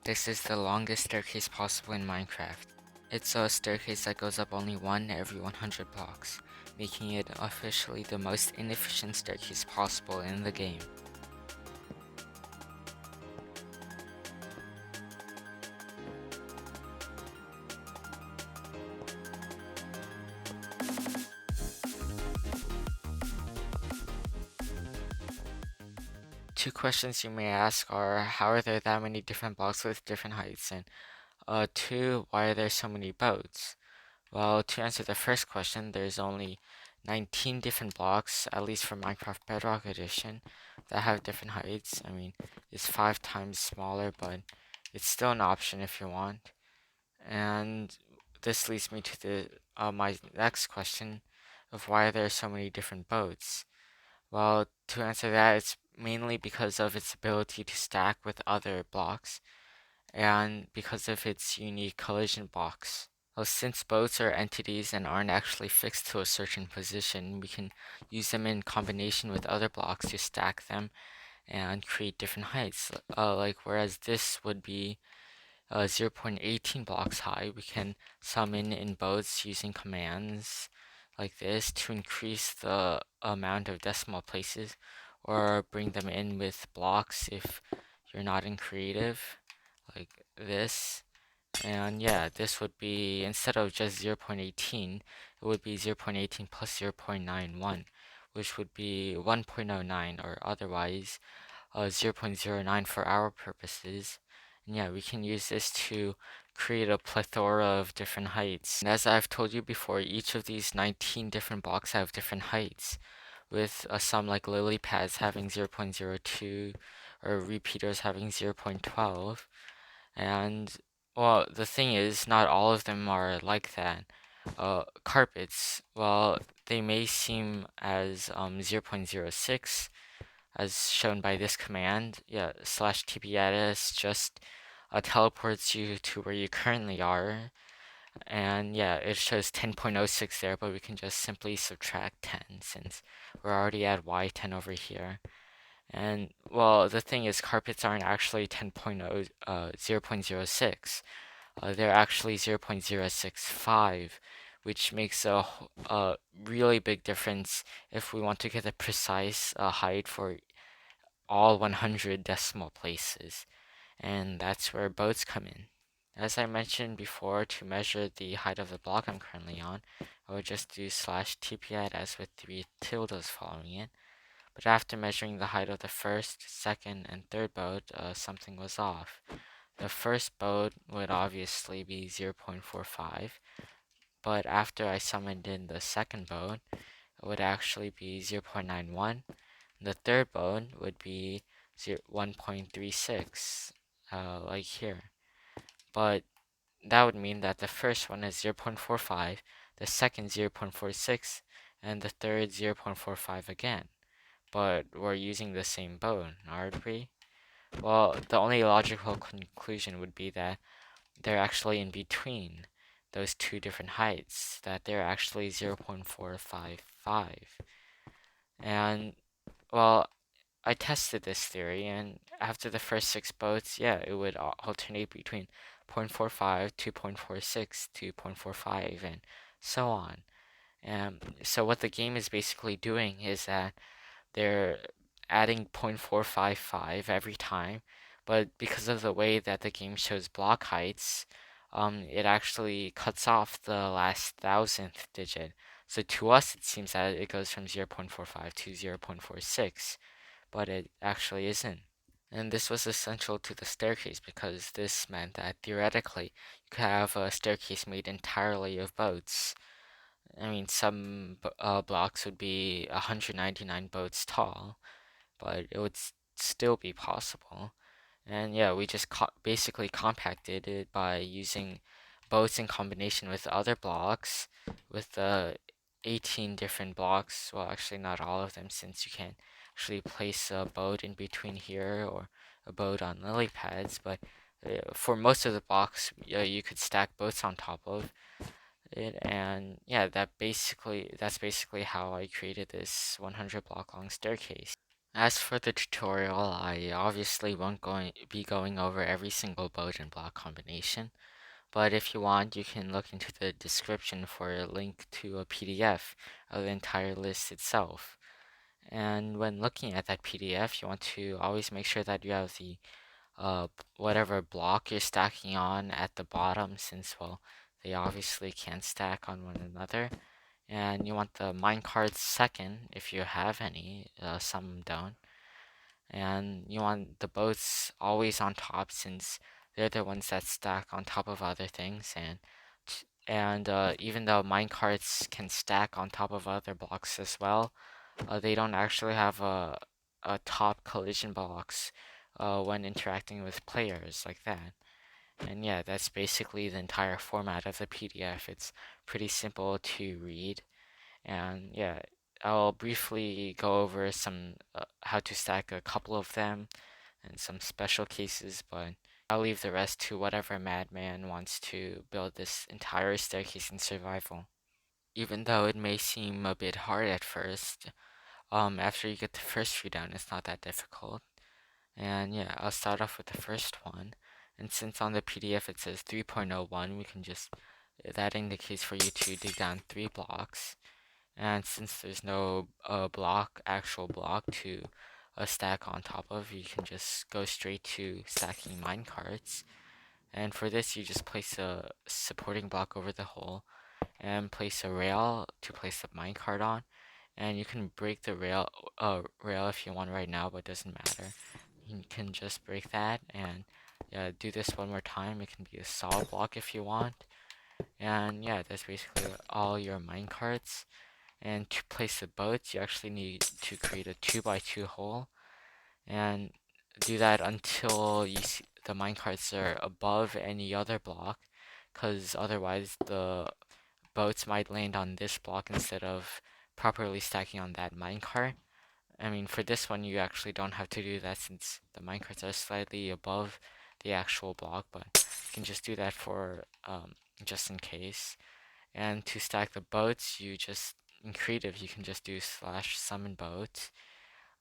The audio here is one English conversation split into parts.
This is the longest staircase possible in Minecraft. It's a staircase that goes up only one every 100 blocks, making it officially the most inefficient staircase possible in the game. Two questions you may ask are, how are there that many different blocks with different heights? And two, why are there so many boats? Well, to answer the first question, there's only 19 different blocks, at least for Minecraft Bedrock Edition, that have different heights. I mean, it's 5 times smaller, but it's still an option if you want. And this leads me to my next question of why there are so many different boats. Well, to answer that, it's mainly because of its ability to stack with other blocks and because of its unique collision blocks. Well, since boats are entities and aren't actually fixed to a certain position, we can use them in combination with other blocks to stack them and create different heights. Whereas this would be 0.18 blocks high, we can summon in boats using commands like this to increase the amount of decimal places, or bring them in with blocks if you're not in creative, like this. And yeah, this would be, instead of just 0.18, it would be 0.18 plus 0.91, which would be 1.09, or otherwise 0.09 for our purposes. And yeah, we can use this to create a plethora of different heights. And as I've told you before, each of these 19 different blocks have different heights, with some like lily pads having 0.02, or repeaters having 0.12. And well, the thing is, not all of them are like that. Carpets, well, they may seem as 0.06, as shown by this command. Yeah, slash TPAddis just teleports you to where you currently are. And yeah, it shows 10.06 there, but we can just simply subtract 10 since we're already at Y10 over here. And well, the thing is, carpets aren't actually 0.06. They're actually 0.065, which makes a really big difference if we want to get a precise height for all 100 decimal places. And that's where boats come in. As I mentioned before, to measure the height of the block I'm currently on, I would just do slash TPID as with 3 tildes following it. But after measuring the height of the first, second, and third boat, something was off. The first boat would obviously be 0.45, but after I summoned in the second boat, it would actually be 0.91. The third boat would be 1.36, like here. But that would mean that the first one is 0.45, the second 0.46, and the third 0.45 again. But we're using the same bone, aren't we? Well, the only logical conclusion would be that they're actually in between those two different heights, that they're actually 0.455. And, well, I tested this theory, and after the first 6 boats, yeah, it would alternate between 0.45, 2.46, 2.45, and so on. And so what the game is basically doing is that they're adding 0.455 every time, but because of the way that the game shows block heights, it actually cuts off the last thousandth digit. So to us, it seems that it goes from 0.45 to 0.46, but it actually isn't. And this was essential to the staircase because this meant that theoretically you could have a staircase made entirely of boats. I mean, some blocks would be 199 boats tall, but it would still be possible. And yeah, we just basically compacted it by using boats in combination with other blocks, with the 18 different blocks. Well, actually, not all of them, since you can't actually place a boat in between here or a boat on lily pads. But for most of the blocks, you could stack boats on top of it. And yeah, that's basically how I created this 100 block long staircase. As for the tutorial, I obviously won't be going over every single boat and block combination, but if you want, you can look into the description for a link to a PDF of the entire list itself. And when looking at that PDF, you want to always make sure that you have the whatever block you're stacking on at the bottom, since, well, they obviously can't stack on one another. And you want the minecarts second if you have any, some don't. And you want the boats always on top, since they're the ones that stack on top of other things. And even though minecarts can stack on top of other blocks as well, they don't actually have a top collision box when interacting with players like that. And yeah, that's basically the entire format of the PDF. It's pretty simple to read. And yeah, I'll briefly go over some how to stack a couple of them and some special cases, but I'll leave the rest to whatever madman wants to build this entire staircase in survival. Even though it may seem a bit hard at first, after you get the first few down, it's not that difficult. And yeah, I'll start off with the first one. And since on the PDF it says 3.01, we can just, that indicates for you to dig down 3 blocks. And since there's no actual block to stack on top of, you can just go straight to stacking minecarts. And for this, you just place a supporting block over the hole and place a rail to place the minecart on. And you can break the rail if you want right now, but it doesn't matter. You can just break that and yeah, do this one more time. It can be a solid block if you want. And yeah, that's basically all your minecarts. And to place the boats, you actually need to create a 2x2 hole and do that until you see the minecarts are above any other block, because otherwise the boats might land on this block instead of properly stacking on that minecart. I mean, for this one, you actually don't have to do that since the minecarts are slightly above the actual block, but you can just do that for just in case. And to stack the boats, you just, in creative, you can just do slash summon boat.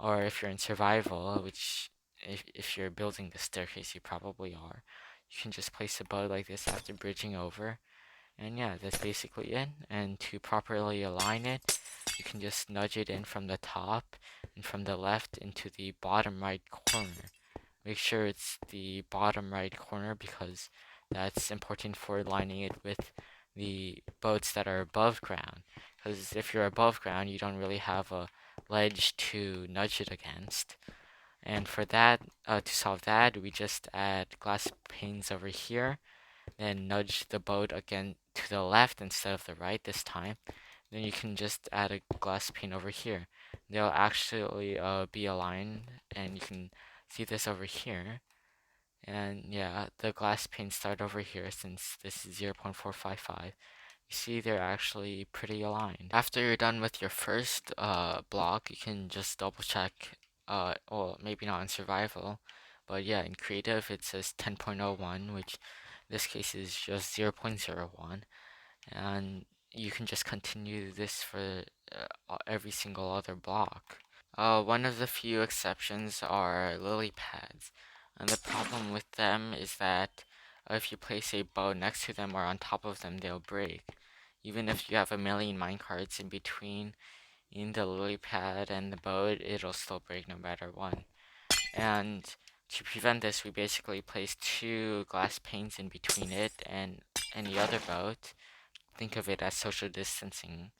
Or if you're in survival, which if you're building the staircase, you probably are, you can just place a boat like this after bridging over. And yeah, that's basically it. And to properly align it, you can just nudge it in from the top and from the left into the bottom right corner. Make sure it's the bottom right corner because that's important for aligning it with the boats that are above ground. Because if you're above ground, you don't really have a ledge to nudge it against. And for that, to solve that, we just add glass panes over here, then nudge the boat again to the left instead of the right this time. Then you can just add a glass pane over here. They'll actually be aligned, and you can see this over here. And yeah, the glass panes start over here since this is 0.455. You see they're actually pretty aligned. After you're done with your first block, you can just double check, well, maybe not in survival, but yeah, in creative it says 10.01, which in this case is just 0.01, and you can just continue this for every single other block. One of the few exceptions are lily pads, and the problem with them is that if you place a bow next to them or on top of them, they'll break. Even if you have a million minecarts in between in the lily pad and the boat, it'll still break no matter what. And to prevent this, we basically place 2 glass panes in between it and any other boat. Think of it as social distancing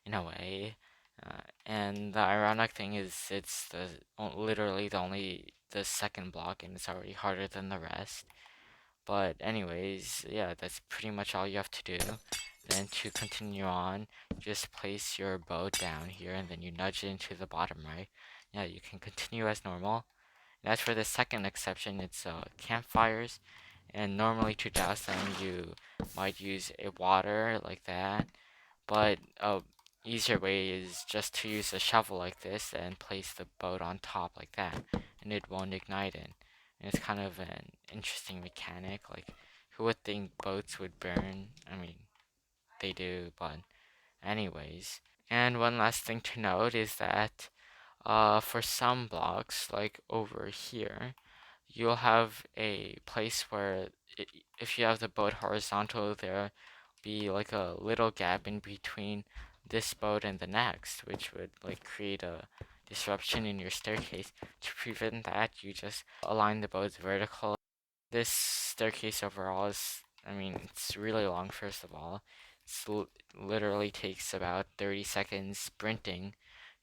in a way. And the ironic thing is, it's literally the second block, and it's already harder than the rest. But anyways, yeah, that's pretty much all you have to do. Then to continue on, just place your bow down here, and then you nudge it into the bottom right. Yeah, you can continue as normal. And as for the second exception, it's campfires. And normally to douse them, you might use a water like that. But a easier way is just to use a shovel like this and place the boat on top like that, and it won't ignite it. And it's kind of an interesting mechanic. Like, who would think boats would burn? I mean, they do, but anyways. And one last thing to note is that For some blocks, like over here, you'll have a place where if you have the boat horizontal, there'll be like a little gap in between this boat and the next, which would like create a disruption in your staircase. To prevent that, you just align the boats vertical. This staircase overall is, I mean, it's really long, first of all. It literally takes about 30 seconds sprinting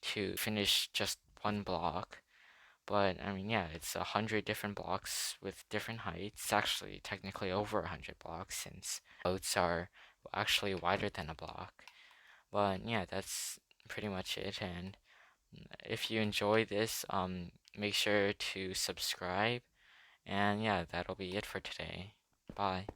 to finish just one block. But I mean, yeah, it's 100 different blocks with different heights. It's actually technically over 100 blocks since boats are actually wider than a block. But yeah, that's pretty much it. And if you enjoy this, make sure to subscribe. And yeah, that'll be it for today. Bye.